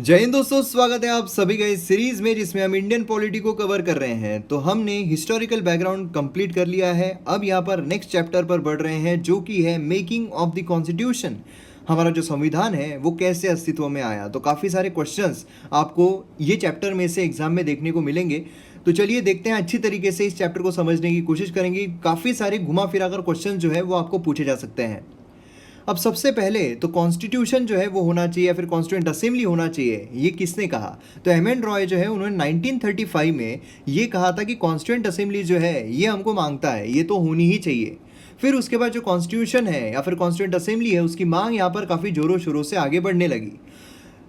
जय हिंद दोस्तों, स्वागत है आप सभी का इस सीरीज में जिसमें हम इंडियन पॉलिटी को कवर कर रहे हैं। तो हमने हिस्टोरिकल बैकग्राउंड कंप्लीट कर लिया है। अब यहाँ पर नेक्स्ट चैप्टर पर बढ़ रहे हैं जो कि है मेकिंग ऑफ द कॉन्स्टिट्यूशन। हमारा जो संविधान है वो कैसे अस्तित्व में आया। तो काफ़ी सारे क्वेश्चंस आपको ये चैप्टर में से एग्जाम में देखने को मिलेंगे। तो चलिए देखते हैं, अच्छी तरीके से इस चैप्टर को समझने की कोशिश करेंगे। काफ़ी सारे घुमा फिरा कर क्वेश्चन जो है वो आपको पूछे जा सकते हैं। अब सबसे पहले तो कॉन्स्टिट्यूशन जो है वो होना चाहिए या फिर कॉन्स्टिट्यूएंट असेंबली होना चाहिए, ये किसने कहा? तो एम एन रॉय जो है उन्होंने 1935 में ये कहा था कि कॉन्स्टिट्यूएंट असेंबली जो है ये हमको मांगता है, ये तो होनी ही चाहिए। फिर उसके बाद जो कॉन्स्टिट्यूशन है या फिर कॉन्स्टिट्यूएंट असेंबली है उसकी मांग यहाँ पर काफ़ी ज़ोरों शोरों से आगे बढ़ने लगी।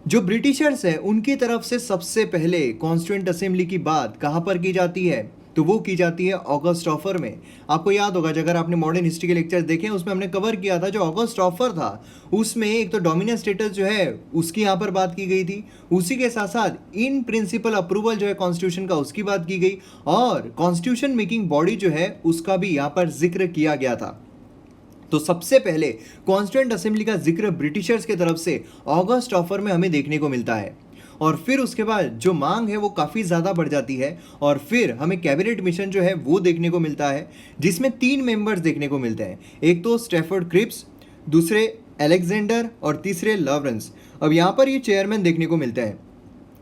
जो ब्रिटिशर्स है उनकी तरफ से सबसे पहले कॉन्स्टिट्यूएंट असेंबली की बात कहाँ पर की जाती है? तो वो की जाती है ऑगस्ट ऑफर में। आपको याद होगा, अगर आपने मॉडर्न हिस्ट्री के लेक्चर देखे हैं उसमें हमने कवर किया था, जो ऑगस्ट ऑफर था उसमें एक तो डोमिनेंस स्टेटस जो है उसकी यहाँ पर बात की गई थी, उसी के साथ साथ इन प्रिंसिपल अप्रूवल जो है कॉन्स्टिट्यूशन का उसकी बात की गई, और कॉन्स्टिट्यूशन मेकिंग बॉडी जो है उसका भी यहाँ पर जिक्र किया गया था। तो सबसे पहले कॉन्स्टिट्यूएंट असेंबली का जिक्र ब्रिटिशर्स की तरफ से ऑगस्ट ऑफर में हमें देखने को मिलता है। और फिर उसके बाद जो मांग है वो काफ़ी ज़्यादा बढ़ जाती है और फिर हमें कैबिनेट मिशन जो है वो देखने को मिलता है, जिसमें 3 मेंबर्स देखने को मिलते हैं। एक तो स्टैफर्ड क्रिप्स, दूसरे अलेक्जेंडर और तीसरे लॉरेंस। अब यहाँ पर ये चेयरमैन देखने को मिलते हैं।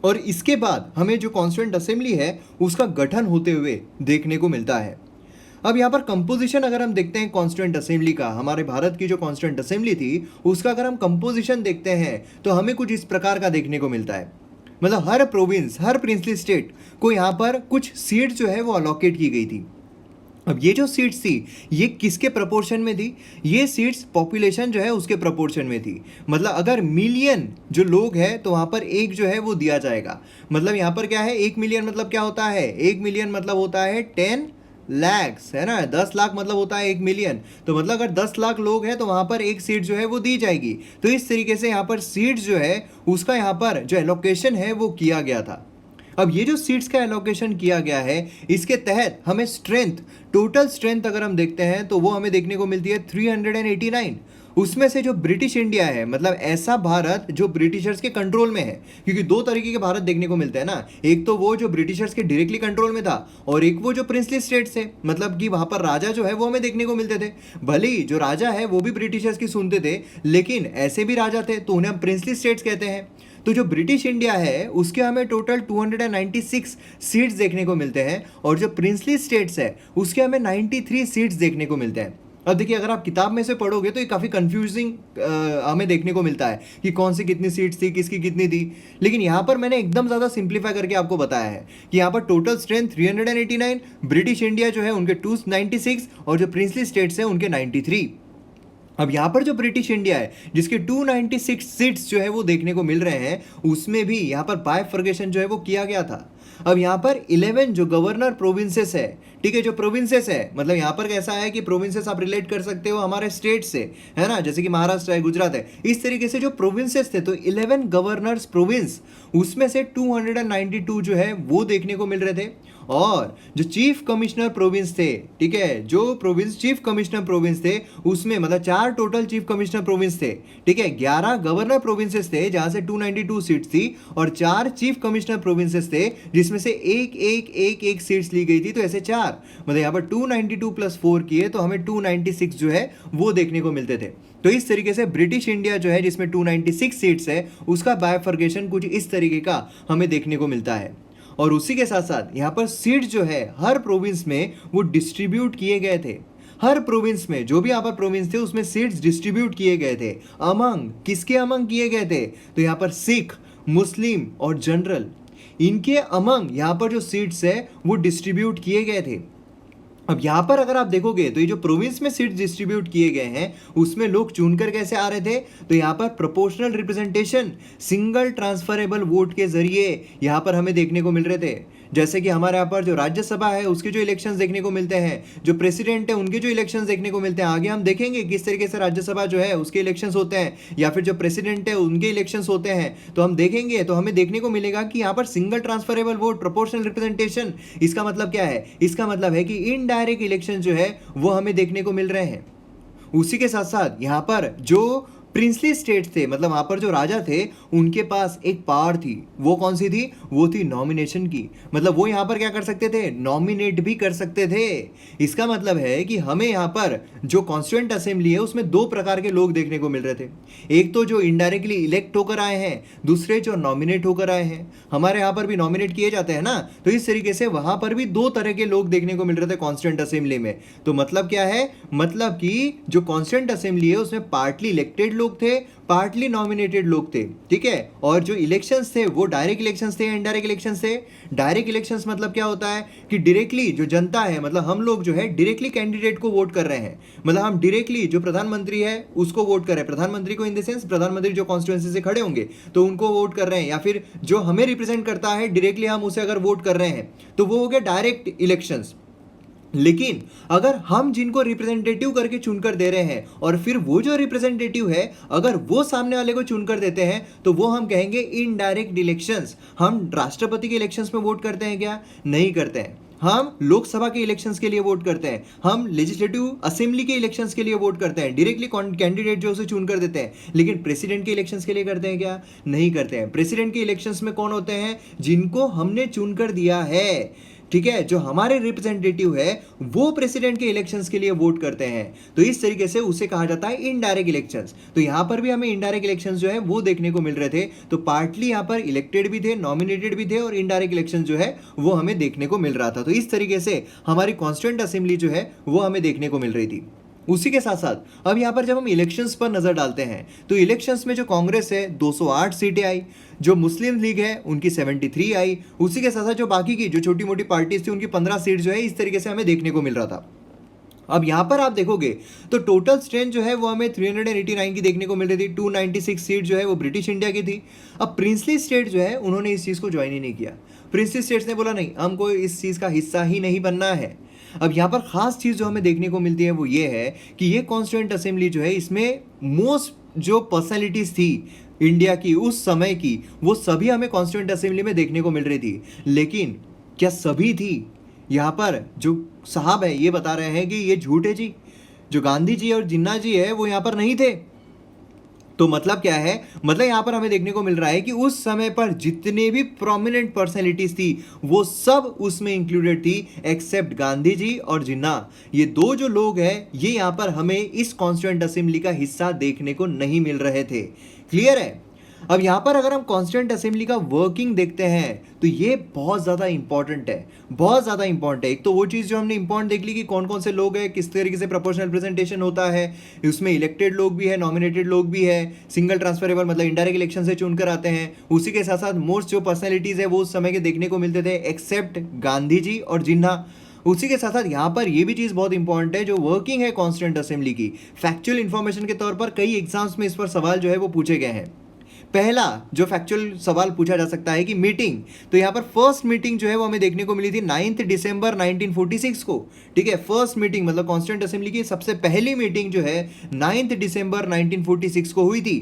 और इसके बाद हमें जो कॉन्स्टिट्यूएंट असेंबली है उसका गठन होते हुए देखने को मिलता है। अब यहाँ पर कंपोजिशन अगर हम देखते हैं कॉन्स्टिट्यूएंट असेंबली का, हमारे भारत की जो कॉन्स्टिट्यूएंट असेंबली थी उसका अगर हम कंपोजिशन देखते हैं तो हमें कुछ इस प्रकार का देखने को मिलता है। मतलब हर प्रोविंस, हर प्रिंसली स्टेट को यहाँ पर कुछ सीट जो है वो अलॉकेट की गई थी। अब ये जो सीट्स थी ये किसके प्रपोर्शन में थी? ये सीट्स पॉपुलेशन जो है उसके प्रपोर्शन में थी। मतलब अगर मिलियन जो लोग हैं तो वहाँ पर एक जो है वो दिया जाएगा। मतलब यहाँ पर क्या है, 1 मिलियन मतलब क्या होता है? 1 मिलियन मतलब होता है 10 लैक्स, है ना। 10 लाख मतलब होता है 1 मिलियन। तो मतलब अगर 10 लाख लोग हैं तो वहाँ पर एक सीट जो है वो दी जाएगी। तो इस तरीके से यहाँ पर सीट्स जो है उसका यहाँ पर जो एलोकेशन है वो किया गया था। अब ये जो सीट्स का एलोकेशन किया गया है इसके तहत हमें स्ट्रेंथ, टोटल स्ट्रेंथ अगर हम देखते हैं तो वो हमें देखने को मिलती है 389। उसमें से जो ब्रिटिश इंडिया है, मतलब ऐसा भारत जो ब्रिटिशर्स के कंट्रोल में है, क्योंकि 2 तरीके के भारत देखने को मिलते हैं ना। एक तो वो जो ब्रिटिशर्स के डायरेक्टली कंट्रोल में था और एक वो जो प्रिंसली स्टेट्स है, मतलब कि वहां पर राजा जो है वो हमें देखने को मिलते थे। भले ही जो राजा है वो भी ब्रिटिशर्स की सुनते थे, लेकिन ऐसे भी राजा थे तो उन्हें हम प्रिंसली स्टेट्स कहते हैं। तो जो ब्रिटिश इंडिया है उसके हमें टोटल 296 सीट्स देखने को मिलते हैं और जो प्रिंसली स्टेट्स है उसके हमें 93 सीट्स देखने को मिलते हैं। अब देखिए, अगर आप किताब में से पढ़ोगे तो ये काफ़ी कंफ्यूजिंग हमें देखने को मिलता है कि कौन सी कितनी सीट्स थी, किसकी कितनी थी। लेकिन यहाँ पर मैंने एकदम ज़्यादा सिंप्लीफाई करके आपको बताया है कि यहाँ पर टोटल स्ट्रेंथ 389, ब्रिटिश इंडिया जो है उनके 296 और जो प्रिंसली स्टेट्स हैं उनके 93। अब यहाँ पर जो ब्रिटिश इंडिया है जिसके 296 सीट्स जो है वो देखने को मिल रहे हैं, उसमें भी यहाँ पर बाइफर्केशन जो है वो किया गया था। अब यहाँ पर 11 जो गवर्नर प्रोविंसेस है, ठीक है, जो प्रोविंसेस है, मतलब यहाँ पर कैसा है कि प्रोविंसेस आप रिलेट कर सकते हो हमारे स्टेट से, है ना, जैसे कि महाराष्ट्र है, गुजरात है, इस तरीके से जो प्रोविंसेस थे। तो 11 गवर्नर्स प्रोविंस, उसमें से 292 जो है वो देखने को मिल रहे थे। और जो चीफ कमिश्नर प्रोविंस थे, ठीक है, जो प्रोविंस चीफ कमिश्नर प्रोविंस थे उसमें मतलब 4 टोटल चीफ कमिश्नर प्रोविंस थे, ठीक है। 11 गवर्नर प्रोविंसेस थे जहां से 292 सीट्स थी और 4 चीफ कमिश्नर प्रोविंसेस थे जिसमें से एक सीट्स ली गई थी। तो ऐसे 4, मतलब यहाँ पर 292 + 4 किए तो हमें 296 जो है वो देखने को मिलते थे। तो इस तरीके से ब्रिटिश इंडिया जो है जिसमें 296 सीट्स है उसका बाइफर्केशन कुछ इस तरीके का हमें देखने को मिलता है। और उसी के साथ साथ यहाँ पर सीट जो है हर प्रोविंस में वो डिस्ट्रीब्यूट किए गए थे। हर प्रोविंस में जो भी यहाँ पर प्रोविंस थे उसमें सीट्स डिस्ट्रीब्यूट किए गए थे। अमंग किसके अमंग किए गए थे? तो यहाँ पर सिख, मुस्लिम और जनरल, इनके अमंग यहाँ पर जो सीट्स है वो डिस्ट्रीब्यूट किए गए थे। अब यहाँ पर अगर आप देखोगे तो ये जो प्रोविंस में सीट डिस्ट्रीब्यूट किए गए हैं उसमें लोग चुनकर कैसे आ रहे थे? तो यहाँ पर proportional representation, single transferable vote के जरिए यहाँ पर हमें देखने को मिल रहे थे। जैसे कि हमारे यहाँ पर जो राज्यसभा है उसके जो इलेक्शंस देखने को मिलते हैं, जो प्रेसिडेंट है उनके जो इलेक्शंस देखने को मिलते हैं। आगे हम देखेंगे किस तरीके से राज्यसभा जो है उसके इलेक्शंस होते हैं या फिर जो प्रेसिडेंट है उनके इलेक्शंस होते हैं। तो हम देखेंगे तो हमें देखने को मिलेगा कि यहाँ पर single transferable vote, proportional representation, इसका मतलब क्या है? इसका मतलब है कि इनडायरेक्ट इलेक्शन जो है वो हमें देखने को मिल रहे हैं। उसी के साथ साथ यहाँ पर जो प्रिंसली स्टेट थे, मतलब वहां पर जो राजा थे उनके पास एक पावर थी। वो कौन सी थी? वो थी नॉमिनेशन की। मतलब वो यहाँ पर क्या कर सकते थे? नॉमिनेट भी कर सकते थे। इसका मतलब है कि हमें यहाँ पर जो कॉन्स्टिट्यूएंट असेंबली है उसमें दो प्रकार के लोग देखने को मिल रहे थे। एक तो जो इनडायरेक्टली इलेक्ट होकर आए हैं, दूसरे जो नॉमिनेट होकर आए हैं। हमारे यहाँ पर भी नॉमिनेट किए जाते हैं ना, तो इस तरीके से वहां पर भी दो तरह के लोग देखने को मिल रहे थे कॉन्स्टिट्यूएंट असेंबली में। तो मतलब क्या है? मतलब कि जो कॉन्स्टिट्यूएंट असेंबली है उसमें पार्टली इलेक्टेड लोग थे, पार्टली नॉमिनेटेड लोग थे, ठीक है। और जो इलेक्शंस थे वो डायरेक्ट इलेक्शंस थे, इनडायरेक्ट इलेक्शंस थे। डायरेक्ट इलेक्शंस मतलब क्या होता है कि डायरेक्टली जो जनता है, मतलब हम लोग जो है डायरेक्टली कैंडिडेट को वोट कर रहे हैं। मतलब हम डायरेक्टली जो प्रधानमंत्री है उसको वोट कर रहे हैं, प्रधानमंत्री को इन द सेंस प्रधानमंत्री जो कॉन्स्टिट्यूएंसी से खड़े होंगे तो उनको वोट कर रहे हैं, या फिर जो हमें रिप्रेजेंट करता है डायरेक्टली हम उसे अगर वोट कर रहे हैं तो वो हो गया डायरेक्ट इलेक्शंस। लेकिन अगर हम जिनको रिप्रेजेंटेटिव करके चुनकर दे रहे हैं और फिर वो जो रिप्रेजेंटेटिव है अगर वो सामने वाले को चुनकर देते हैं तो वो हम कहेंगे इनडायरेक्ट इलेक्शंस। हम राष्ट्रपति के इलेक्शंस में वोट करते हैं क्या? नहीं करते हैं। हम लोकसभा के इलेक्शंस के लिए वोट करते हैं, हम लेजिस्लेटिव असेंबली के इलेक्शंस के लिए वोट करते हैं, डायरेक्टली कैंडिडेट जो उसे चुन कर देते हैं। लेकिन प्रेसिडेंट के इलेक्शंस के लिए करते हैं क्या? नहीं करते हैं। प्रेसिडेंट के इलेक्शंस में कौन होते हैं? जिनको हमने चुनकर दिया है, ठीक है, जो हमारे रिप्रेजेंटेटिव है वो प्रेसिडेंट के इलेक्शंस के लिए वोट करते हैं। तो इस तरीके से उसे कहा जाता है इनडायरेक्ट इलेक्शंस। तो यहां पर भी हमें इनडायरेक्ट इलेक्शंस जो है वो देखने को मिल रहे थे। तो पार्टली यहां पर इलेक्टेड भी थे, नॉमिनेटेड भी थे, और इनडायरेक्ट इलेक्शन जो है वो हमें देखने को मिल रहा था। तो इस तरीके से हमारी कॉन्स्टिट्यूएंट असेंबली जो है वो हमें देखने को मिल रही थी। उसी के साथ साथ अब यहाँ पर जब हम इलेक्शंस पर नजर डालते हैं तो इलेक्शंस में जो कांग्रेस है 208 सीटें आई, जो मुस्लिम लीग है उनकी 73 आई, उसी के साथ साथ जो बाकी की जो छोटी मोटी पार्टीज थी उनकी 15 सीट जो है इस तरीके से हमें देखने को मिल रहा था। अब यहाँ पर आप देखोगे तो टोटल स्ट्रेंथ जो है वो हमें 389 की देखने को मिल रही थी। 296 सीट जो है वो ब्रिटिश इंडिया की थी। अब प्रिंसली स्टेट जो है उन्होंने इस चीज़ को ज्वाइन ही नहीं किया। प्रिंसली स्टेट्स ने बोला नहीं, हमको इस चीज़ का हिस्सा ही नहीं बनना है। अब यहाँ पर खास चीज़ जो हमें देखने को मिलती है वो ये है कि ये कॉन्स्टिट्यूएंट असेंबली जो है इसमें मोस्ट जो पर्सनैलिटीज़ थी इंडिया की उस समय की वो सभी हमें कॉन्स्टिट्यूएंट असेंबली में देखने को मिल रही थी। लेकिन क्या सभी थी? यहाँ पर जो साहब है ये बता रहे हैं कि ये झूठ है जी, जो गांधी जी और जिन्ना जी है वो यहाँ पर नहीं थे। तो मतलब क्या है? मतलब यहाँ पर हमें देखने को मिल रहा है कि उस समय पर जितने भी प्रोमिनेंट पर्सनैलिटीज थी वो सब उसमें इंक्लूडेड थी एक्सेप्ट गांधी जी और जिन्ना। ये दो जो लोग हैं ये यहाँ पर हमें इस कॉन्स्टिट्यूएंट असेंबली का हिस्सा देखने को नहीं मिल रहे थे। क्लियर है? अब यहाँ पर अगर हम कॉन्स्टिट्यूएंट असेंबली का वर्किंग देखते हैं तो ये बहुत ज़्यादा इंपॉर्टेंट है, बहुत ज़्यादा इंपॉर्टेंट है। एक तो वो चीज़ जो हमने इंपॉर्टेंट देख ली कि कौन कौन से लोग हैं, किस तरीके से प्रोपोर्शनल रिप्रेजेंटेशन होता है, उसमें इलेक्टेड लोग भी है, नॉमिनेटेड लोग भी है, सिंगल ट्रांसफरेबल मतलब इनडायरेक्ट इलेक्शन से चुनकर आते हैं। उसी के साथ साथ मोस्ट जो पर्सनैलिटीज़ है वो उस समय के देखने को मिलते थे एक्सेप्ट गांधी जी और जिन्ना। उसी के साथ साथ यहाँ पर ये भी चीज़ बहुत इंपॉर्टेंट है जो वर्किंग है कॉन्स्टिट्यूएंट असेंबली की। फैक्चुअल इन्फॉर्मेशन के तौर पर कई एग्जाम्स में इस पर सवाल जो है वो पूछे गए हैं। पहला जो फैक्चुअल सवाल पूछा जा सकता है कि मीटिंग, तो यहाँ पर फर्स्ट मीटिंग जो है वो हमें देखने को मिली थी 9 दिसंबर 1946 को। ठीक है, फर्स्ट मीटिंग मतलब कॉन्स्टिट्यूएंट असेंबली की सबसे पहली मीटिंग जो है 9 दिसंबर 1946 को हुई थी।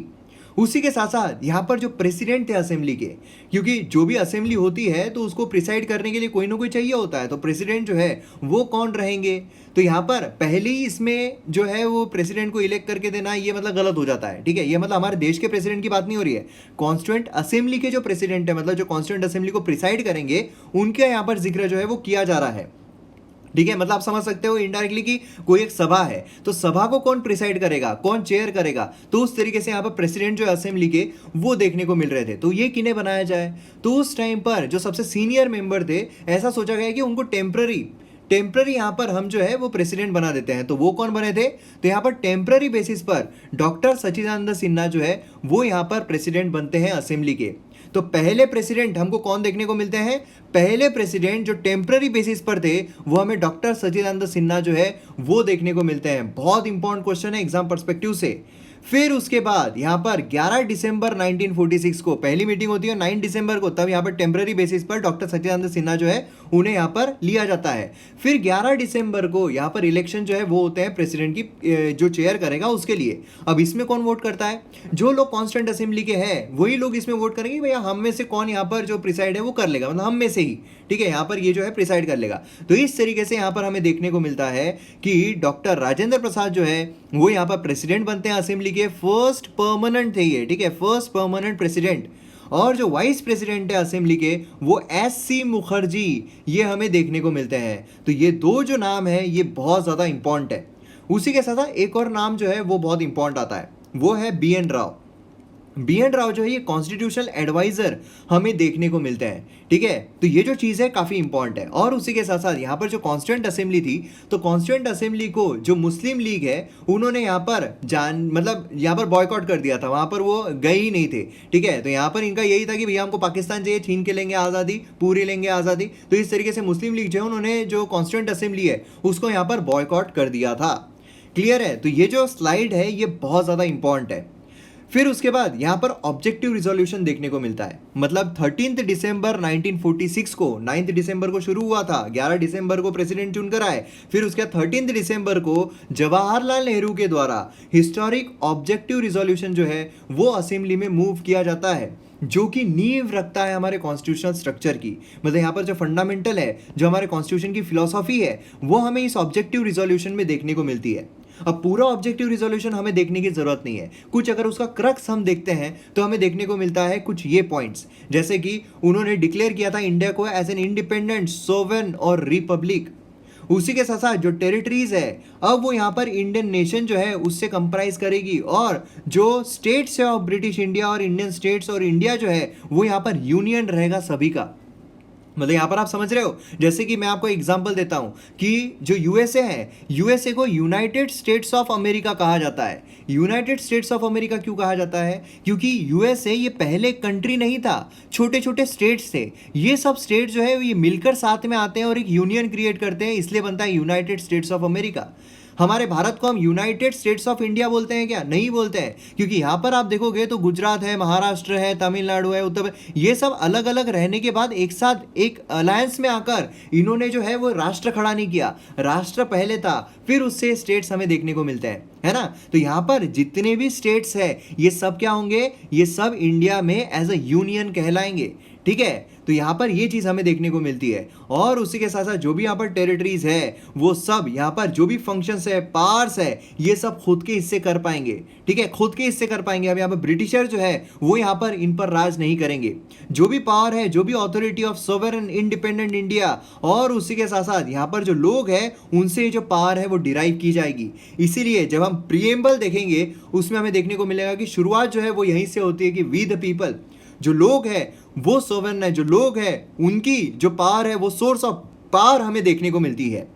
उसी के साथ साथ यहाँ पर जो प्रेसिडेंट थे असेंबली के, क्योंकि जो भी असेंबली होती है तो उसको प्रिसाइड करने के लिए कोई ना कोई चाहिए होता है, तो प्रेसिडेंट जो है वो कौन रहेंगे? तो यहाँ पर पहले ही इसमें जो है वो प्रेसिडेंट को इलेक्ट करके देना ये मतलब गलत हो जाता है। ठीक है, ये मतलब हमारे देश के प्रेसिडेंट की बात नहीं हो रही है, कॉन्स्टिट्यूएंट असेंबली के जो प्रेसिडेंट है मतलब जो कॉन्स्टिट्यूएंट असेंबली को प्रिसाइड करेंगे उनके यहाँ पर जिक्र जो है वो किया जा रहा है। ठीक है, मतलब आप समझ सकते हो इनडायरेक्टली कि कोई एक सभा है तो सभा को कौन प्रिसाइड करेगा, कौन चेयर करेगा, तो उस तरीके से यहाँ पर प्रेसिडेंट जो असेंबली के वो देखने को मिल रहे थे। तो ये किन्हें बनाया जाए? तो उस टाइम पर जो सबसे सीनियर मेंबर थे ऐसा सोचा गया कि उनको टेम्पररी यहाँ पर हम जो है वो प्रेसिडेंट बना देते हैं। तो वो कौन बने थे? तो यहाँ पर टेम्पररी बेसिस पर डॉक्टर सच्चिदानंद सिन्हा जो है वो यहाँ पर प्रेसिडेंट बनते हैं असेंबली के। तो पहले प्रेसिडेंट हमको कौन देखने को मिलते हैं? पहले प्रेसिडेंट जो टेम्पररी बेसिस पर थे वो हमें डॉक्टर सच्चिदानंद सिन्हा जो है वो देखने को मिलते हैं। बहुत इंपॉर्टेंट क्वेश्चन है एग्जाम पर्सपेक्टिव से। फिर उसके बाद यहाँ पर 11 दिसंबर 1946 को पहली मीटिंग होती है, 9 दिसंबर को तब यहाँ पर टेम्पररी बेसिस पर डॉक्टर सच्चिदानंद सिन्हा जो है उन्हें यहाँ पर लिया जाता है। फिर 11 दिसंबर को यहाँ पर इलेक्शन जो है वो होते हैं प्रेसिडेंट की जो चेयर करेगा उसके लिए। अब इसमें कौन वोट करता है? जो लोग कॉन्स्टिट्यूएंट असेंबली के हैं वही लोग इसमें वोट करेंगे भैया हम में से कौन यहाँ पर जो प्रिसाइड है वो कर लेगा, मतलब हम में से ही। ठीक है, यहाँ पर ये जो है प्रिसाइड कर लेगा। तो इस तरीके से यहाँ पर हमें देखने को मिलता है कि डॉक्टर राजेंद्र प्रसाद जो है वो यहाँ पर प्रेसिडेंट बनते हैं असेंबली असेंबली के फर्स्ट परमानेंट थे ये, ठीक है, फर्स्ट परमानेंट प्रेसिडेंट। और जो वाइस प्रेसिडेंट है असेंबली के वो एस.सी. मुखर्जी, ये हमें देखने को मिलते हैं। तो ये दो जो नाम है ये बहुत ज़्यादा इंपॉर्टेंट है। उसी के साथ एक और नाम जो है वो बहुत इंपॉर्टेंट आता है, वो है बी.एन. राव। बी.एन. राव जो है ये कॉन्स्टिट्यूशनल एडवाइजर हमें देखने को मिलते हैं, ठीक है। तो ये जो चीज़ है काफ़ी इंपॉर्टेंट है। और उसी के साथ साथ यहाँ पर जो कॉन्स्टिट्यूंट असेंबली थी, तो कॉन्स्टिट्यूंट असेंबली को जो मुस्लिम लीग है उन्होंने यहाँ पर मतलब यहाँ पर बॉयकॉट कर दिया था, वहाँ पर वो गए ही नहीं थे, ठीक है। तो यहाँ पर इनका यही था कि भैया हमको पाकिस्तान चाहिए, छीन के लेंगे आज़ादी, पूरी लेंगे आज़ादी। तो इस तरीके से मुस्लिम लीग जो है उन्होंने जो कॉन्स्टिट्यूंट असेंबली है उसको यहाँ पर बॉयकॉट कर दिया था। क्लियर है। तो ये जो स्लाइड है ये बहुत ज़्यादा इंपॉर्टेंट है। फिर उसके बाद यहाँ पर ऑब्जेक्टिव रिजोल्यूशन देखने को मिलता है। मतलब 13 दिसंबर 1946 को, 9 दिसंबर को शुरू हुआ था, 11 दिसंबर को प्रेसिडेंट चुनकर आए। फिर उसके बाद 13 दिसंबर को जवाहरलाल नेहरू के द्वारा हिस्टोरिक ऑब्जेक्टिव रिजोल्यूशन जो है वो असेंबली में मूव किया जाता है, जो कि नींव रखता है हमारे कॉन्स्टिट्यूशनल स्ट्रक्चर की। मतलब यहाँ पर जो फंडामेंटल है, जो हमारे कॉन्स्टिट्यूशन की फिलॉसफी है, वो हमें इस ऑब्जेक्टिव रिजोल्यूशन में देखने को मिलती है। अब पूरा ऑब्जेक्टिव रिजोल्यूशन हमें देखने की जरूरत नहीं है, कुछ अगर उसका क्रक्स हम देखते हैं तो हमें देखने को मिलता है कुछ ये पॉइंट्स, जैसे कि उन्होंने डिक्लेयर किया था इंडिया को एज एन इंडिपेंडेंट, सोवेरेन और रिपब्लिक। उसी के साथ साथ जो टेरिटरीज है अब वो यहाँ पर इंडियन नेशन जो है उससे कंप्राइज करेगी, और जो स्टेट्स है ऑफ ब्रिटिश इंडिया और इंडियन स्टेट्स और इंडिया जो है वो यहाँ पर यूनियन रहेगा सभी का। मतलब यहाँ पर आप समझ रहे हो, जैसे कि मैं आपको एग्जांपल देता हूँ कि जो यूएसए है, यूएसए को यूनाइटेड स्टेट्स ऑफ अमेरिका कहा जाता है। यूनाइटेड स्टेट्स ऑफ अमेरिका क्यों कहा जाता है? क्योंकि यूएसए ये पहले कंट्री नहीं था, छोटे छोटे स्टेट्स थे। ये सब स्टेट जो है ये मिलकर साथ में आते हैं और एक यूनियन क्रिएट करते हैं, इसलिए बनता है यूनाइटेड स्टेट्स ऑफ अमेरिका। हमारे भारत को हम यूनाइटेड स्टेट्स ऑफ इंडिया बोलते हैं क्या? नहीं बोलते हैं, क्योंकि यहाँ पर आप देखोगे तो गुजरात है, महाराष्ट्र है, तमिलनाडु है, उत्तर प्रदेश, ये सब अलग अलग रहने के बाद एक साथ एक अलायंस में आकर इन्होंने जो है वो राष्ट्र खड़ा नहीं किया। राष्ट्र पहले था, फिर उससे स्टेट्स हमें देखने को मिलते हैं, है ना। तो यहाँ पर जितने भी स्टेट्स है ये सब क्या होंगे? ये सब इंडिया में एज अ यूनियन कहलाएंगे, ठीक है। तो यहाँ पर ये चीज़ हमें देखने को मिलती है। और उसी के साथ साथ जो भी यहाँ पर टेरिटरीज है वो सब यहाँ पर जो भी फंक्शंस है, पावर्स है, ये सब खुद के हिस्से कर पाएंगे, ठीक है, खुद के हिस्से कर पाएंगे। अब यहाँ पर ब्रिटिशर जो है वो यहाँ पर इन पर राज नहीं करेंगे। जो भी पावर है, जो भी authority of sovereign independent India, और उसी के साथ साथ यहाँ पर जो लोग हैं उनसे जो पावर है वो डिराइव की जाएगी। इसीलिए जब हम प्रीएम्बल देखेंगे उसमें हमें देखने को मिलेगा कि शुरुआत जो है वो यहीं से होती है कि वी द पीपल, जो लोग हैं वो सोवरेन है, जो लोग हैं उनकी जो पावर है वो सोर्स ऑफ पावर हमें देखने को मिलती है।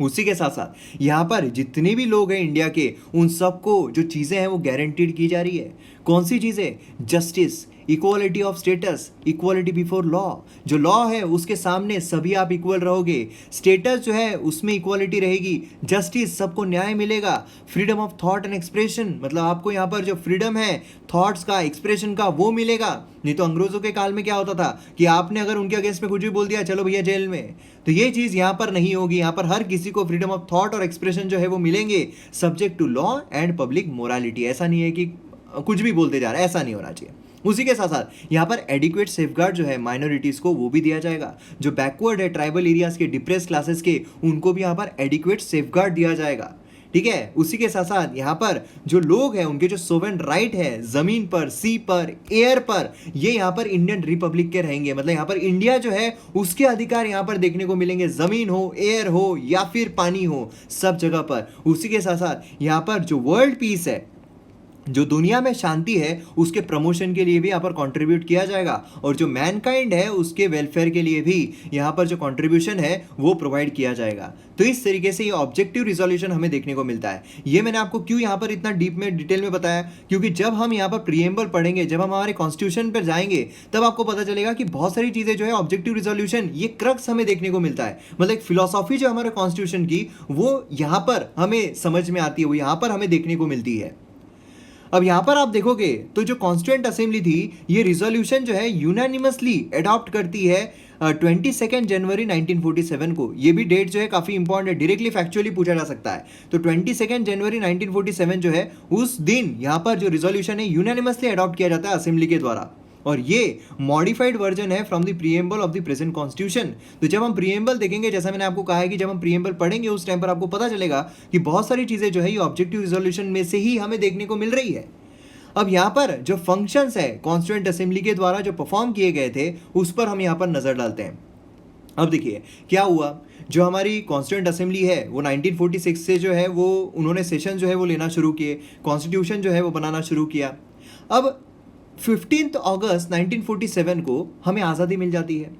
उसी के साथ साथ यहाँ पर जितने भी लोग हैं इंडिया के, उन सबको जो चीज़ें हैं वो गारंटीड की जा रही है। कौन सी चीज़ें? Justice, equality of status, equality before law. जो लॉ है उसके सामने सभी आप इक्वल रहोगे। स्टेटस जो है उसमें इक्वालिटी रहेगी। जस्टिस, सबको न्याय मिलेगा। Freedom of thought and expression, मतलब आपको यहाँ पर जो फ्रीडम है थॉट्स का, एक्सप्रेशन का, वो मिलेगा। नहीं तो अंग्रेजों के काल में क्या होता था कि आपने अगर उनके अगेंस्ट में कुछ भी बोल दिया, चलो भैया जेल में। तो ये चीज़ यहाँ पर नहीं होगी। यहाँ पर हर किसी को फ्रीडम ऑफ थॉट और एक्सप्रेशन जो है वो मिलेंगे, subject to law and public morality. ऐसा नहीं है कि कुछ भी बोलते जा रहा है, ऐसा नहीं होना चाहिए। उसी के साथ साथ यहाँ पर एडिक्वेट सेफगार्ड जो है माइनॉरिटीज़ को वो भी दिया जाएगा। जो बैकवर्ड है, ट्राइबल एरियाज के, डिप्रेस क्लासेस के, उनको भी यहाँ पर एडिक्वेट सेफगार्ड दिया जाएगा, ठीक है। उसी के साथ साथ यहाँ पर जो लोग हैं उनके जो सोवरेन राइट है ज़मीन पर, सी पर, एयर पर, ये यहाँ पर इंडियन रिपब्लिक के रहेंगे। मतलब यहाँ पर इंडिया जो है उसके अधिकार यहाँ पर देखने को मिलेंगे, ज़मीन हो, एयर हो या फिर पानी हो, सब जगह पर। उसी के साथ साथ यहाँ पर जो वर्ल्ड पीस है, जो दुनिया में शांति है, उसके प्रमोशन के लिए भी यहाँ पर कंट्रीब्यूट किया जाएगा। और जो मैनकाइंड है उसके वेलफेयर के लिए भी यहाँ पर जो कंट्रीब्यूशन है वो प्रोवाइड किया जाएगा। तो इस तरीके से ये ऑब्जेक्टिव रिजोल्यूशन हमें देखने को मिलता है। ये मैंने आपको क्यों यहाँ पर इतना डीप में डिटेल में बताया, क्योंकि जब हम यहाँ पर प्रीएम्बल पढ़ेंगे, जब हम हमारे कॉन्स्टिट्यूशन पर जाएंगे, तब आपको पता चलेगा कि बहुत सारी चीज़ें जो है ऑब्जेक्टिव रिजोल्यूशन ये क्रक्स हमें देखने को मिलता है। मतलब एक फिलोसॉफी जो हमारे कॉन्स्टिट्यूशन की वो यहाँ पर हमें समझ में आती है, वो यहाँ पर हमें देखने को मिलती है। अब यहाँ पर आप देखोगे तो जो कॉन्स्टिट्यूएंट असेंबली थी ये रिजोल्यूशन जो है यूनानिमसली अडॉप्ट करती है 22 जनवरी 1947 को। ये भी डेट जो है काफ़ी इंपॉर्टेंट है, डायरेक्टली फैक्चुअली पूछा जा सकता है। तो 22 जनवरी 1947 जो है उस दिन यहाँ पर जो रिजोल्यूशन है यूनानिमसली अडॉप्ट किया जाता है असेंबली के द्वारा। और ये मॉडिफाइड वर्जन है from the preamble of the present constitution. तो जब हम प्रीएम्बल देखेंगे, जैसा मैंने आपको कहा है कि जब हम प्रीएम्बल पढ़ेंगे उस टाइम पर आपको पता चलेगा कि बहुत सारी चीज़ें जो है ये ऑब्जेक्टिव रिजोल्यूशन में से ही हमें देखने को मिल रही है। अब यहाँ पर जो फंक्शंस है कॉन्स्टिट्यूएंट असेंबली के द्वारा जो परफॉर्म किए गए थे उस पर हम यहाँ पर नज़र डालते हैं। अब देखिए क्या हुआ, जो हमारी कॉन्स्टिट्यूएंट असेंबली है वो 1946 से जो है वो उन्होंने सेशन जो है वो लेना शुरू किए, कॉन्स्टिट्यूशन जो है वो बनाना शुरू किया। अब 15 अगस्त 1947 को हमें आज़ादी मिल जाती है।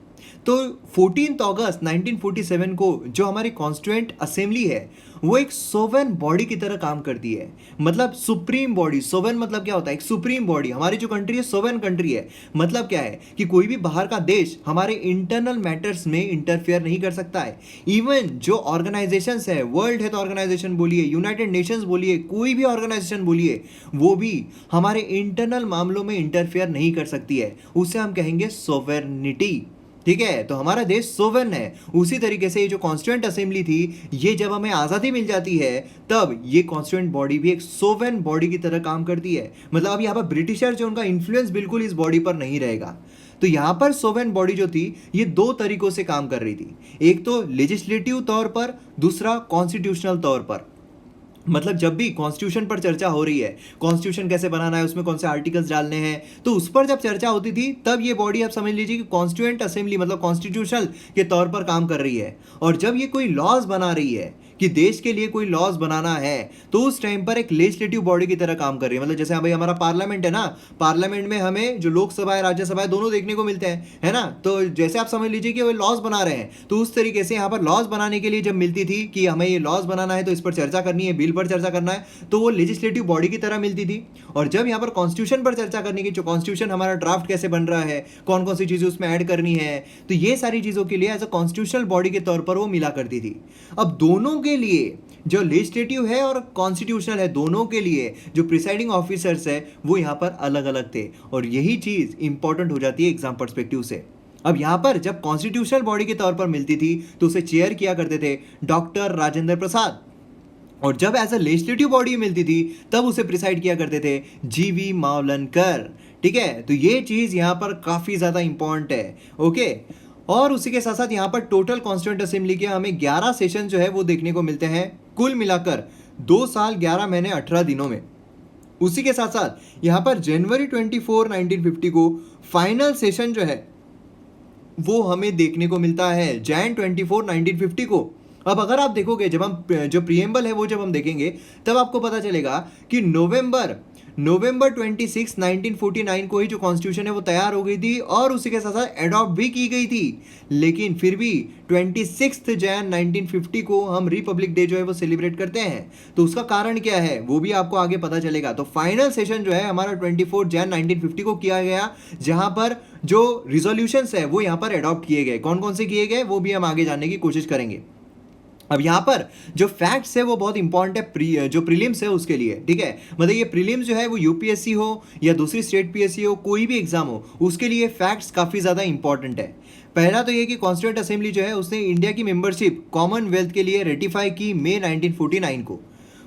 तो 14 अगस्त 1947 को जो हमारी कॉन्स्टिट्यूएंट असेंबली है वो एक सोवेन बॉडी की तरह काम करती है, मतलब सुप्रीम बॉडी। सोवेन मतलब क्या होता है, एक सुप्रीम बॉडी। हमारी जो कंट्री है सोवेन कंट्री है, मतलब क्या है कि कोई भी बाहर का देश हमारे इंटरनल मैटर्स में इंटरफेयर नहीं कर सकता है। इवन जो ऑर्गेनाइजेशंस है, वर्ल्ड हेल्थ ऑर्गेनाइजेशन बोलिए, यूनाइटेड नेशंस बोलिए, कोई भी ऑर्गेनाइजेशन बोलिए, वो भी हमारे इंटरनल मामलों में इंटरफेयर नहीं कर सकती है। उसे हम कहेंगे सोवेर्निटी। ठीक है, तो हमारा देश सोवेन है। उसी तरीके से ये जो कॉन्स्टिट्यूएंट असेंबली थी, ये जब हमें आज़ादी मिल जाती है तब ये कॉन्स्टिट्यूएंट बॉडी भी एक सोवेन बॉडी की तरह काम करती है। मतलब अब यहाँ पर ब्रिटिशर जो उनका इन्फ्लुएंस बिल्कुल इस बॉडी पर नहीं रहेगा। तो यहाँ पर सोवेन बॉडी जो थी ये दो तरीकों से काम कर रही थी, एक तो लेजिस्लेटिव तौर पर, दूसरा कॉन्स्टिट्यूशनल तौर पर। मतलब जब भी कॉन्स्टिट्यूशन पर चर्चा हो रही है, कॉन्स्टिट्यूशन कैसे बनाना है, उसमें कौन से आर्टिकल्स डालने हैं, तो उस पर जब चर्चा होती थी तब ये बॉडी आप समझ लीजिए कि कॉन्स्टिट्यूएंट असेंबली मतलब कॉन्स्टिट्यूशनल के तौर पर काम कर रही है। और जब ये कोई लॉज बना रही है कि देश के लिए कोई लॉज बनाना है, तो उस टाइम पर एक लेजिस्लेटिव बॉडी की तरह काम कर रही है। मतलब जैसे भाई हमारा पार्लियामेंट है ना, पार्लियामेंट में हमें जो लोकसभा है, राज्यसभा है, दोनों देखने को मिलते हैं, है ना। तो जैसे आप समझ लीजिए कि वो लॉज बना रहे हैं, तो उस तरीके से यहाँ पर लॉज बनाने के लिए जब मिलती थी कि हमें ये लॉज बनाना है तो इस पर चर्चा करनी है, बिल पर चर्चा करना है, तो वो लेजिस्लेटिव बॉडी की तरह मिलती थी। और जब यहाँ पर कॉन्स्टिट्यूशन पर चर्चा करने की, जो कॉन्स्टिट्यूशन हमारा ड्राफ्ट कैसे बन रहा है, कौन कौन सी चीज़ें उसमें ऐड करनी है, तो ये सारी चीज़ों के लिए एज अ कॉन्स्टिट्यूशनल बॉडी के तौर पर वो मिला करती थी। अब दोनों के लिए, जो लेजिस्लेटिव है और कॉन्स्टिट्यूशनल है, दोनों के लिए जो प्रिसाइडिंग ऑफिसर्स है वो यहाँ पर अलग अलग थे। और यही चीज़ इंपॉर्टेंट हो जाती है एग्जाम पर्सपेक्टिव से। अब यहाँ पर जब कॉन्स्टिट्यूशनल बॉडी के तौर पर मिलती थी तो उसे चेयर किया करते थे डॉक्टर राजेंद्र प्रसाद, और जब एज अ लेजिस्लेटिव बॉडी मिलती थी तब उसे प्रिसाइड किया करते थे जीवी मावलनकर। ठीक है, तो ये चीज़ यहाँ पर काफ़ी ज़्यादा इंपॉर्टेंट है। ओके, और उसी के साथ साथ यहाँ पर टोटल कॉन्स्टिट्यूएंट असेंबली के हमें 11 सेशन जो है वो देखने को मिलते हैं, कुल मिलाकर 2 साल 11 महीने 18 दिनों में। उसी के साथ साथ यहाँ पर जनवरी 24 1950 को फाइनल सेशन जो है वो हमें देखने को मिलता है जैन 24 1950 को। अब अगर आप देखोगे, जब हम जो प्रीएम्बल है वो जब हम देखेंगे तब आपको पता चलेगा कि नवंबर 26 1949 को ही जो कॉन्स्टिट्यूशन है वो तैयार हो गई थी और उसी के साथ साथ एडॉप्ट भी की गई थी। लेकिन फिर भी 26 जैन 1950 को हम रिपब्लिक डे जो है वो सेलिब्रेट करते हैं। तो उसका कारण क्या है वो भी आपको आगे पता चलेगा। तो फाइनल सेशन जो है हमारा 24 जैन 1950 को किया गया, जहां पर जो रिजोल्यूशंस है वो यहाँ पर एडॉप्ट किए गए। कौन कौन से किए गए वो भी हम आगे जानने की कोशिश करेंगे। अब यहाँ पर जो फैक्ट्स है वो बहुत इंपॉर्टेंट है, जो प्रीलिम्स है उसके लिए। ठीक है, मतलब ये प्रीलिम्स जो है वो यूपीएससी हो या दूसरी स्टेट पीएससी हो, कोई भी एग्जाम हो, उसके लिए फैक्ट्स काफ़ी ज़्यादा इंपॉर्टेंट है। पहला तो ये कि कॉन्स्टिट्यूएंट असेंबली जो है उसने इंडिया की मेंबरशिप कॉमनवेल्थ के लिए रेटिफाई की मई 1949 को।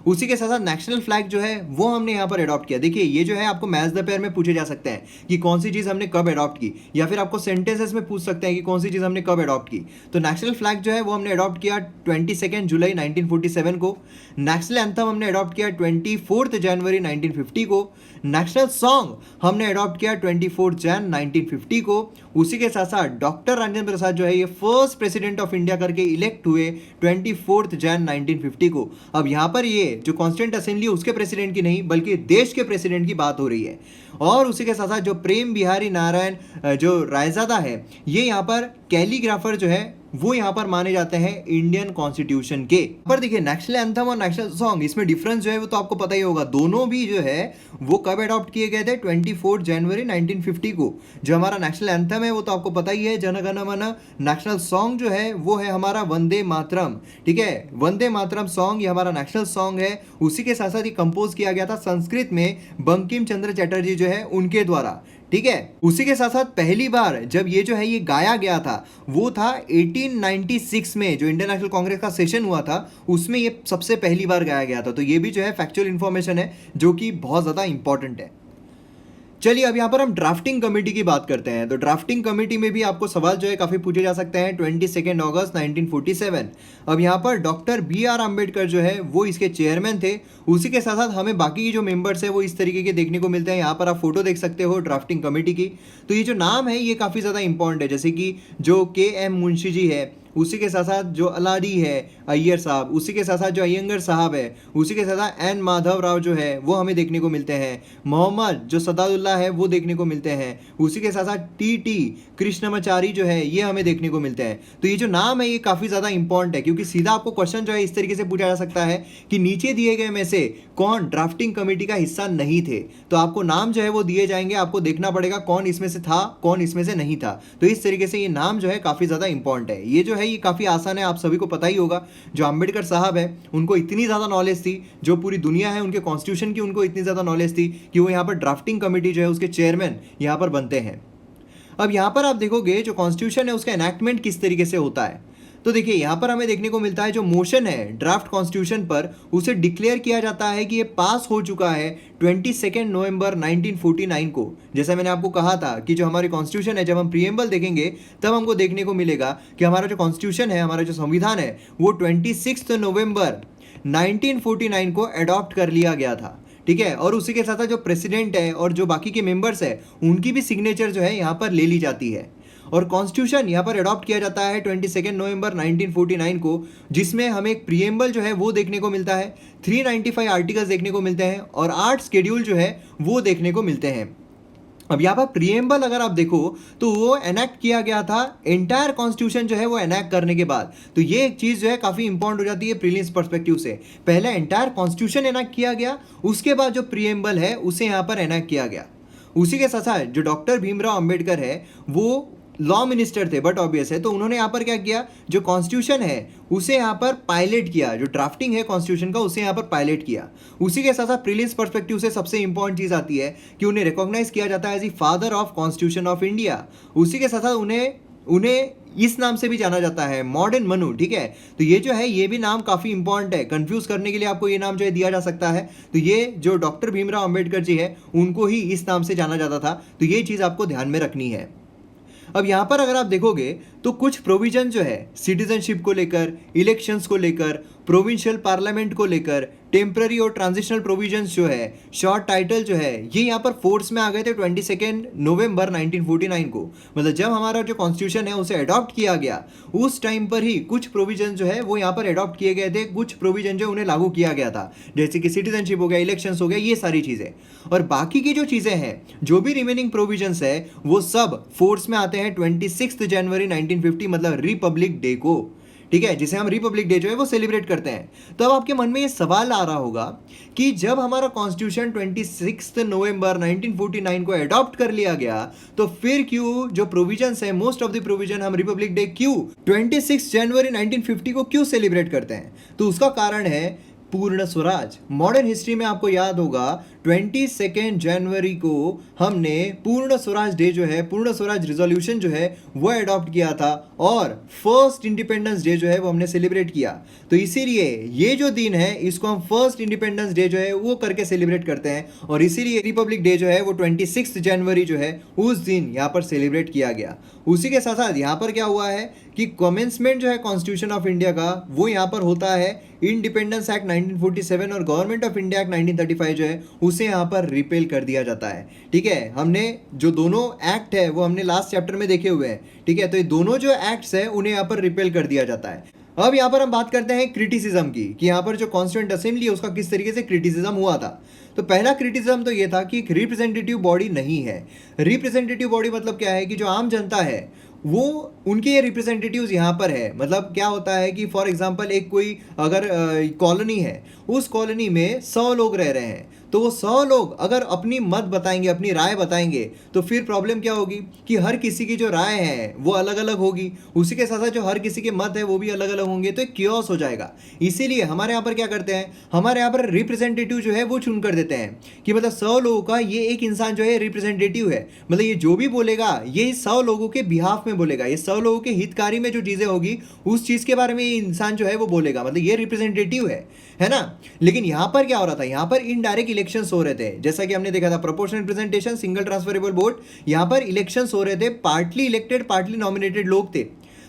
उसी के साथ साथ नेशनल फ्लैग जो है वो हमने यहाँ पर अडॉप्ट किया। देखिए ये जो है आपको मैच द पेयर में पूछे जा सकते हैं कि कौन सी चीज़ हमने कब अडॉप्ट की, या फिर आपको सेंटेंसेस में पूछ सकते हैं कि कौन सी चीज़ हमने कब अडॉप्ट की। तो नेशनल फ्लैग जो है वो हमने अडॉप्ट किया 22 जुलाई 1947 को। नेशनल एंथम हमने अडॉप्ट किया 24 जनवरी 1950 को। नेशनल सॉन्ग हमने अडॉप्ट किया 24 जन 1950 को। उसी के साथ साथ डॉक्टर राजेंद्र प्रसाद जो है ये फर्स्ट प्रेसिडेंट ऑफ इंडिया करके इलेक्ट हुए 24 जन 1950 को। अब यहाँ पर ये जो कॉन्स्टिट्यूएंट असेंबली उसके प्रेसिडेंट की नहीं बल्कि देश के प्रेसिडेंट की बात हो रही है। और उसी के साथ साथ जो प्रेम बिहारी नारायण जो रायजादा है, ये यहाँ पर कैलीग्राफर जो है वो यहाँ पर माने जाते हैं इंडियन कॉन्स्टिट्यूशन के। पर देखिए नेशनल एंथम और नेशनल सॉन्ग, इसमें डिफरेंस जो है वो तो आपको पता ही होगा। दोनों भी जो है वो कब अडॉप्ट किए गए थे 24 जनवरी 1950 को। जो हमारा नेशनल एंथम है वो तो आपको पता ही है, जन गण मन। नेशनल सॉन्ग जो है वो है हमारा वंदे मातरम। ठीक है, वंदे मातरम सॉन्ग ये हमारा नेशनल सॉन्ग है। उसी के साथ साथ ये कंपोज किया गया था संस्कृत में बंकिम चंद्र चटर्जी जो है उनके द्वारा। ठीक है, उसी के साथ साथ पहली बार जब ये जो है ये गाया गया था वो था 1896 में, जो इंडियन नेशनल कांग्रेस का सेशन हुआ था उसमें ये सबसे पहली बार गाया गया था। तो ये भी जो है फैक्चुअल इंफॉर्मेशन है जो कि बहुत ज़्यादा इंपॉर्टेंट है। चलिए अब यहाँ पर हम ड्राफ्टिंग कमेटी की बात करते हैं। तो ड्राफ्टिंग कमेटी में भी आपको सवाल जो है काफ़ी पूछे जा सकते हैं। 22 अगस्त 1947 अब यहाँ पर डॉक्टर BR अम्बेडकर जो है वो इसके चेयरमैन थे। उसी के साथ साथ हमें बाकी जो मेंबर्स है वो इस तरीके के देखने को मिलते हैं। यहाँ पर आप फोटो देख सकते हो ड्राफ्टिंग कमेटी की। तो ये जो नाम है ये काफ़ी ज़्यादा इंपॉर्टेंट है, जैसे कि जो KM मुंशी जी है, उसी के साथ साथ जो अलाडी है अय्यर साहब, उसी के साथ साथ जो अयंगर साहब है, उसी के साथ साथ एन माधव राव जो है वो हमें देखने को मिलते हैं। मोहम्मद जो सदाउल्ला है वो देखने को मिलते हैं। उसी के साथ साथ TT कृष्णमाचारी जो है ये हमें देखने को मिलते हैं। तो ये जो नाम है ये काफ़ी ज़्यादा इंपॉर्टेंट है, क्योंकि सीधा आपको क्वेश्चन जो है इस तरीके से पूछा जा सकता है कि नीचे दिए गए में से कौन ड्राफ्टिंग कमेटी का हिस्सा नहीं थे। तो आपको नाम जो है वो दिए जाएंगे, आपको देखना पड़ेगा कौन इसमें से था कौन इसमें से नहीं था। तो इस तरीके से ये नाम जो है काफ़ी ज़्यादा इंपॉर्टेंट है। ये जो है ये काफ़ी आसान है, आप सभी को पता ही होगा। जो अम्बेडकर साहब है उनको इतनी ज़्यादा नॉलेज थी, जो पूरी दुनिया है उनके कॉन्स्टिट्यूशन की उनको इतनी ज़्यादा नॉलेज थी कि वो यहाँ पर ड्राफ्टिंग कमेटी जो है उसके चेयरमैन यहाँ पर बनते हैं। अब यहाँ पर आप देखोगे जो कॉन्स्टिट्यूशन है उसका एनैक्टमेंट किस तरीके से होता है। तो देखिए यहाँ पर हमें देखने को मिलता है जो मोशन है ड्राफ्ट कॉन्स्टिट्यूशन पर, उसे डिक्लेयर किया जाता है कि ये पास हो चुका है 22 नवंबर 1949 को। जैसा मैंने आपको कहा था कि जो हमारी कॉन्स्टिट्यूशन है, जब हम प्रीएम्बल देखेंगे तब हमको देखने को मिलेगा कि हमारा जो कॉन्स्टिट्यूशन है, हमारा जो संविधान है वो 26 नवंबर 1949 को अडॉप्ट कर लिया गया था। ठीक है, और उसी के साथ साथ जो प्रेसिडेंट है और जो बाकी के मेंबर्स है उनकी भी सिग्नेचर जो है यहाँ पर ले ली जाती है। और कॉन्स्टिट्यूशन यहाँ पर अडॉप्ट किया जाता है 22 नवंबर 1949 को, जिसमें हमें एक प्रीएम्बल जो है वो देखने को मिलता है, 395 आर्टिकल्स देखने को मिलते हैं और 8 शेड्यूल जो है वो देखने को मिलते हैं। अब यहाँ पर प्रीएम्बल अगर आप देखो तो वो एनेक्ट किया गया था एंटायर कॉन्स्टिट्यूशन जो है वो एनेक्ट करने के बाद। तो ये एक चीज़ जो है काफ़ी इंपॉर्टेंट हो जाती है प्रीलिम्स पर्सपेक्टिव से। पहले एंटायर कॉन्स्टिट्यूशन एनेक्ट किया गया, उसके बाद जो प्रीएम्बल है उसे यहाँ पर एनेक्ट किया गया। उसी के साथ साथ जो डॉक्टर भीमराव अंबेडकर है वो लॉ मिनिस्टर थे, बट ऑब्वियस है, तो उन्होंने यहाँ पर क्या किया, जो कॉन्स्टिट्यूशन है उसे यहाँ पर पायलट किया, जो ड्राफ्टिंग है कॉन्स्टिट्यूशन का उसे यहाँ पर पायलट किया। उसी के साथ साथ प्रीलिम्स पर्सपेक्टिव से सबसे इंपॉर्टेंट चीज़ आती है कि उन्हें रिकॉग्नाइज किया जाता है as the father of constitution of India. उसी के साथ साथ उन्हें इस नाम से भी जाना जाता है, मॉडर्न मनु। ठीक है, तो ये जो है ये भी नाम काफ़ी इंपॉर्टेंट है, कंफ्यूज करने के लिए आपको ये नाम जो है दिया जा सकता है। तो ये जो डॉक्टर भीमराव अंबेडकर जी है उनको ही इस नाम से जाना जाता था। तो ये चीज़ आपको ध्यान में रखनी है। अब यहाँ पर अगर आप देखोगे तो कुछ प्रोविजन जो है सिटीजनशिप को लेकर, इलेक्शंस को लेकर, प्रोविंशियल पार्लियामेंट को लेकर, टेम्पररी और ट्रांजिशनल प्रोविजंस जो है, शॉर्ट टाइटल जो है, ये यहाँ पर फोर्स में आ गए थे 22 नवंबर 1949 को। मतलब जब हमारा जो कॉन्स्टिट्यूशन है उसे अडॉप्ट किया गया उस टाइम पर ही कुछ प्रोविजन जो है वो यहाँ पर अडॉप्ट किए गए थे, कुछ प्रोविजन जो उन्हें लागू किया गया था, जैसे कि सिटीजनशिप हो गया, इलेक्शंस हो गया, ये सारी चीज़ें। और बाकी की जो चीज़ें हैं, जो भी रिमेनिंग प्रोविजंस है वो सब फोर्स में आते हैं 26 जनवरी 1950, मतलब रिपब्लिक डे को। ठीक है, जिसे हम रिपब्लिक डे जो है वो सेलिब्रेट करते हैं। तो अब आपके मन में ये सवाल आ रहा होगा कि जब हमारा कॉन्स्टिट्यूशन 26 नवंबर 1949 को अडॉप्ट कर लिया गया तो फिर क्यों जो प्रोविजंस है, मोस्ट ऑफ द प्रोविजन हम रिपब्लिक डे क्यों 26 जनवरी 1950 को क्यों सेलिब्रेट करते हैं? तो उसका कारण है पूर्ण स्वराज। मॉडर्न हिस्ट्री में आपको याद होगा 22 जनवरी को हमने पूर्ण स्वराज डे जो है, पूर्ण स्वराज रिजोल्यूशन जो है वो अडॉप्ट किया था और फर्स्ट इंडिपेंडेंस डे जो है वो हमने सेलिब्रेट किया। तो इसीलिए ये जो दिन है इसको हम फर्स्ट इंडिपेंडेंस डे जो है वो करके सेलिब्रेट करते हैं, और इसीलिए रिपब्लिक डे जो है वो 26 जनवरी जो है उस दिन यहाँ पर सेलिब्रेट किया गया। उसी के साथ साथ यहाँ पर क्या हुआ है कि कमेंसमेंट जो है कॉन्स्टिट्यूशन ऑफ इंडिया का वो यहाँ पर होता है इंडिपेंडेंस एक्ट 1947 और गवर्नमेंट ऑफ इंडिया एक्ट 1935 जो है उसे यहाँ पर रिपेल कर दिया जाता है। ठीक है, हमने जो दोनों एक्ट है वो हमने लास्ट चैप्टर में देखे हुए हैं। ठीक है, तो ये दोनों जो एक्ट्स है उन्हें यहाँ पर रिपेल कर दिया जाता है। अब यहाँ पर हम बात करते हैं क्रिटिसिज्म की, कि यहाँ पर जो कॉन्स्टिट्यूएंट असेंबली है उसका किस तरीके से क्रिटिसिज्म हुआ था। तो पहला क्रिटिसिज्म तो ये था कि एक रिप्रेजेंटेटिव बॉडी नहीं है। रिप्रेजेंटेटिव बॉडी मतलब क्या है कि जो आम जनता है वो उनके ये रिप्रेजेंटेटिव्स यहाँ पर है। मतलब क्या होता है कि फॉर एग्जांपल एक कोई अगर कॉलोनी है, उस कॉलोनी में 100 लोग रह रहे हैं, तो वो 100 लोग अगर अपनी मत बताएंगे, अपनी राय बताएंगे, तो फिर प्रॉब्लम क्या होगी कि हर किसी की जो राय है वो अलग अलग होगी। उसी के साथ साथ जो हर किसी के मत है वो भी अलग अलग होंगे, तो एक क्योस हो जाएगा। इसीलिए हमारे यहाँ पर क्या करते हैं, हमारे यहाँ पर रिप्रेजेंटेटिव जो है वो चुन कर देते हैं कि मतलब 100 लोगों का ये एक इंसान जो है रिप्रेजेंटेटिव है। मतलब ये जो भी बोलेगा ये 100 लोगों के बिहाफ में बोलेगा, ये 100 लोगों के हितकारी में जो चीज़ें होगी उस चीज़ के बारे में ये इंसान जो है वो बोलेगा, मतलब ये रिप्रेजेंटेटिव है ना। लेकिन यहाँ पर क्या हो रहा था, यहाँ पर इनडायरेक्ट इलेक्शंस हो रहे थे, जैसा कि हमने देखा था proportional representation, single transferable vote, यहाँ पर इलेक्शंस हो रहे थे, पार्टली इलेक्टेड पार्टली नॉमिनेटेड लोग थे।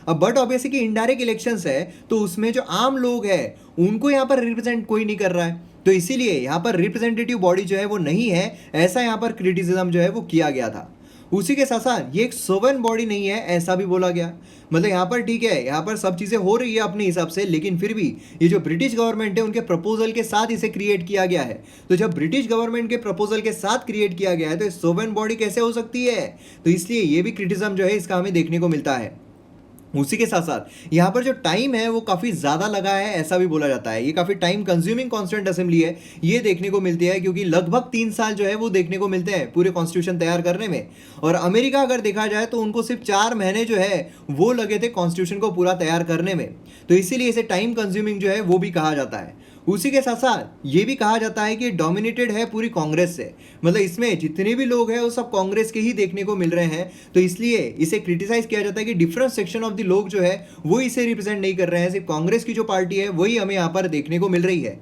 अब बट ऑब्वियसली कि इनडायरेक्ट इलेक्शंस है, तो उसमें जो आम लोग हैं उनको यहाँ पर रिप्रेजेंट कोई नहीं कर रहा है, तो इसीलिए यहाँ पर रिप्रेजेंटेटिव बॉडी जो है वो नहीं है, ऐसा यहाँ पर क्रिटिसिज्म जो है वो किया गया था। उसी के साथ साथ ये एक सोवरेन बॉडी नहीं है, ऐसा भी बोला गया। मतलब यहाँ पर ठीक है, यहाँ पर सब चीज़ें हो रही है अपने हिसाब से, लेकिन फिर भी ये जो ब्रिटिश गवर्नमेंट है उनके प्रपोजल के साथ इसे क्रिएट किया गया है। तो जब ब्रिटिश गवर्नमेंट के प्रपोजल के साथ क्रिएट किया गया है तो सोवरेन बॉडी कैसे हो सकती है? तो इसलिए ये भी क्रिटिसिज्म जो है इसका हमें देखने को मिलता है। उसी के साथ साथ यहाँ पर जो टाइम है वो काफ़ी ज़्यादा लगा है, ऐसा भी बोला जाता है। ये काफ़ी टाइम कंज्यूमिंग कॉन्स्टिट्यूएंट असेंबली है, ये देखने को मिलती है, क्योंकि लगभग 3 साल जो है वो देखने को मिलते हैं पूरे कॉन्स्टिट्यूशन तैयार करने में। और अमेरिका अगर देखा जाए तो उनको सिर्फ 4 महीने जो है वो लगे थे कॉन्स्टिट्यूशन को पूरा तैयार करने में, तो इसीलिए इसे टाइम कंज्यूमिंग जो है वो भी कहा जाता है। उसी के साथ साथ ये भी कहा जाता है कि डोमिनेटेड है पूरी कांग्रेस से, मतलब इसमें जितने भी लोग हैं वो सब कांग्रेस के ही देखने को मिल रहे हैं, तो इसलिए इसे क्रिटिसाइज किया जाता है कि डिफरेंट सेक्शन ऑफ द लोग जो है वो इसे रिप्रेजेंट नहीं कर रहे हैं, सिर्फ कांग्रेस की जो पार्टी है वही हमें यहाँ पर देखने को मिल रही है।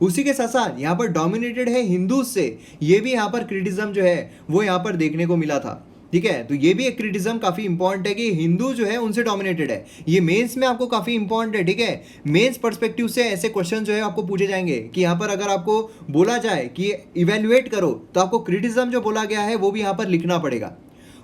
उसी के साथ साथ यहाँ पर डोमिनेटेड है हिंदू से, ये भी यहाँ पर क्रिटिज्म जो है वो यहाँ पर देखने को मिला था। ठीक है, तो ये भी एक क्रिटिज्म काफ़ी इंपॉर्टेंट है कि हिंदू जो है उनसे डोमिनेटेड है। ये मेंस में आपको काफ़ी इंपॉर्टेंट है। ठीक है, मेंस पर्सपेक्टिव से ऐसे क्वेश्चन जो है आपको पूछे जाएंगे कि यहाँ पर अगर आपको बोला जाए कि इवेल्युएट करो, तो आपको क्रिटिज्म जो बोला गया है वो भी यहाँ पर लिखना पड़ेगा।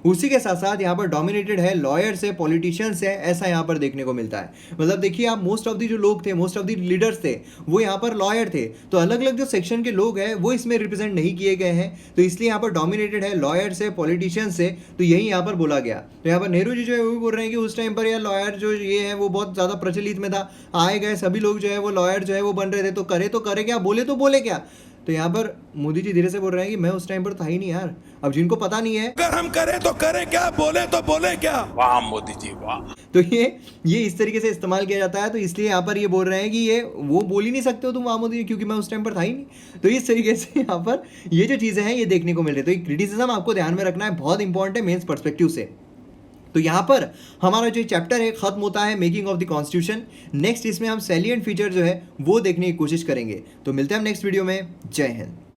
उसी के साथ साथ यहाँ पर डोमिनेटेड है लॉयर्स से, पॉलिटिशियंस है, ऐसा यहाँ पर देखने को मिलता है। मतलब देखिए आप, मोस्ट ऑफ दी जो लोग थे, मोस्ट ऑफ दी लीडर्स थे वो यहाँ पर लॉयर थे, तो अलग अलग जो सेक्शन के लोग हैं वो इसमें रिप्रेजेंट नहीं किए गए हैं, तो इसलिए यहाँ पर डोमिनेटेड है लॉयर्स से, पॉलिटिशियंस से, तो यही यहाँ पर बोला गया। तो यहाँ पर नेहरू जी जो है वो भी बोल रहे हैं कि उस टाइम पर यार लॉयर जो ये है वो बहुत ज़्यादा प्रचलित में था, आए गए सभी लोग जो है वो लॉयर जो है वो बन रहे थे, तो करे क्या, बोले तो बोले क्या। तो यहाँ पर मोदी जी धीरे से बोल रहे हैं कि मैं उस टाइम पर था ही नहीं यार। अब जिनको पता नहीं है, अगर हम करें तो करें क्या, बोले तो बोले क्या। वाह मोदी जी वाह। तो ये इस तरीके से इस्तेमाल किया जाता है, तो इसलिए यहाँ पर ये बोल रहे हैं कि ये वो बोल ही नहीं सकते हो तुम वाह मोदी जी, क्योंकि मैं उस टाइम पर था ही नहीं। तो इस तरीके से यहाँ पर ये जो चीज़ें हैं ये देखने को मिल रही है। तो ये क्रिटिसिज्म आपको ध्यान में रखना है, बहुत इंपॉर्टेंट है मेंस पर्सपेक्टिव से। तो यहाँ पर हमारा जो चैप्टर है खत्म होता है making of the constitution. Next इसमें हम सैलिएंट फीचर जो है वो देखने की कोशिश करेंगे। तो मिलते हैं हम नेक्स्ट वीडियो में। जय हिंद।